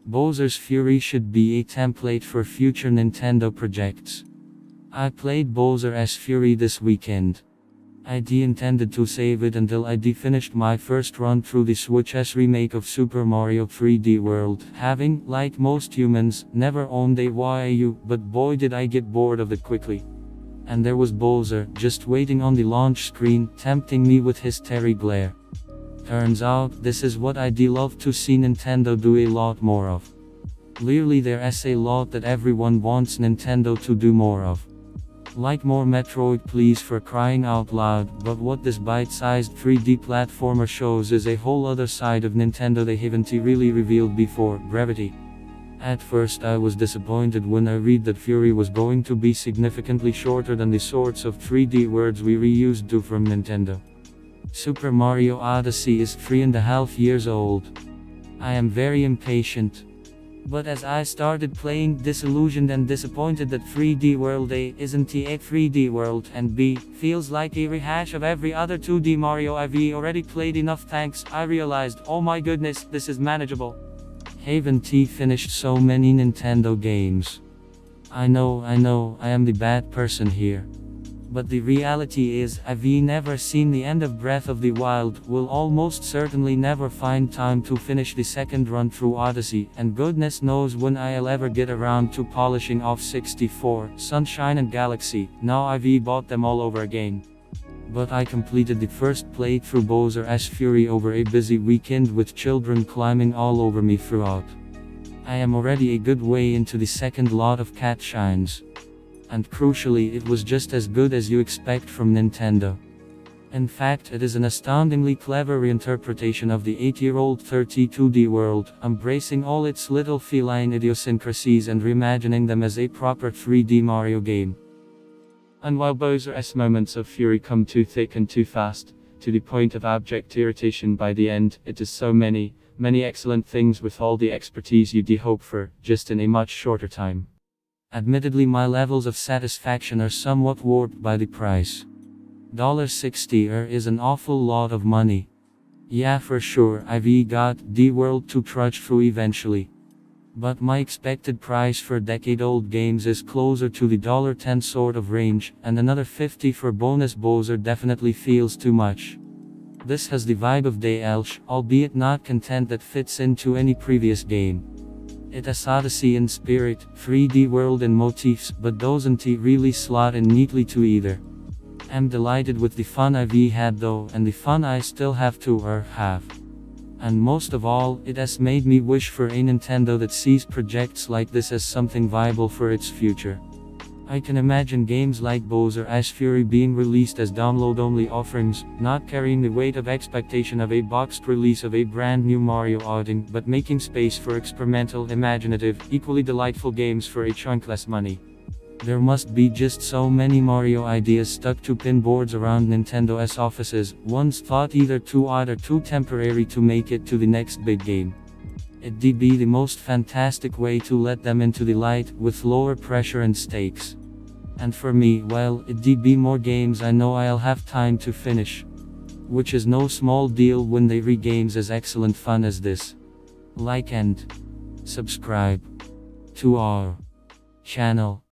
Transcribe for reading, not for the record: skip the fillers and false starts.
Bowser's Fury should be a template for future Nintendo projects. I played Bowser's Fury this weekend. I intended to save it until I finished my first run through the Switch's remake of Super Mario 3D World, having, like most humans, never owned a Wii U, but boy did I get bored of it quickly. And there was Bowser, just waiting on the launch screen, tempting me with his terry glare. Turns out, this is what I'd love to see Nintendo do a lot more of. Clearly there's a lot that everyone wants Nintendo to do more of. Like more Metroid, please, for crying out loud, but what this bite-sized 3D platformer shows is a whole other side of Nintendo they haven't really revealed before: brevity. At first I was disappointed when I read that Fury was going to be significantly shorter than the sorts of 3D words we reused to from Nintendo. Super Mario Odyssey is 3.5 years old. I am very impatient. But as I started playing, disillusioned and disappointed that 3D World A isn't a 3D World, and B feels like a rehash of every other 2D Mario I've already played enough. Thanks, I realized, oh my goodness, this is manageable. Haven't finished so many Nintendo games. I know, I am the bad person here. But the reality is, I've never seen the end of Breath of the Wild, will almost certainly never find time to finish the second run through Odyssey, and goodness knows when I'll ever get around to polishing off 64, Sunshine and Galaxy. Now I've bought them all over again. But I completed the first playthrough Bowser's Fury over a busy weekend with children climbing all over me throughout. I am already a good way into the second lot of cat shines. And crucially, it was just as good as you expect from Nintendo. In fact, it is an astoundingly clever reinterpretation of the 8-year-old 32D world, embracing all its little feline idiosyncrasies and reimagining them as a proper 3D Mario game. And while Bowser's moments of fury come too thick and too fast, to the point of abject irritation by the end, it is so many excellent things with all the expertise you'd hope for, just in a much shorter time. Admittedly, my levels of satisfaction are somewhat warped by the price. $60 is an awful lot of money. Yeah, for sure, I've got the world to trudge through eventually. But my expected price for decade-old games is closer to the $10 sort of range, and another $50 for bonus Bowser definitely feels too much. This has the vibe of DLC, albeit not content that fits into any previous game. It has Odyssey in spirit, 3D world and motifs, but doesn't really slot in neatly to either. I'm delighted with the fun I've had though, and the fun I still have to have. And most of all, it has made me wish for a Nintendo that sees projects like this as something viable for its future. I can imagine games like Bowser's Fury being released as download-only offerings, not carrying the weight of expectation of a boxed release of a brand new Mario outing, but making space for experimental, imaginative, equally delightful games for a chunk less money. There must be just so many Mario ideas stuck to pinboards around Nintendo's offices, once thought either too odd or too temporary to make it to the next big game. It'd be the most fantastic way to let them into the light, with lower pressure and stakes. And for me, well, it'd be more games I know I'll have time to finish. Which is no small deal when they re-games as excellent fun as this. Like and subscribe to our channel.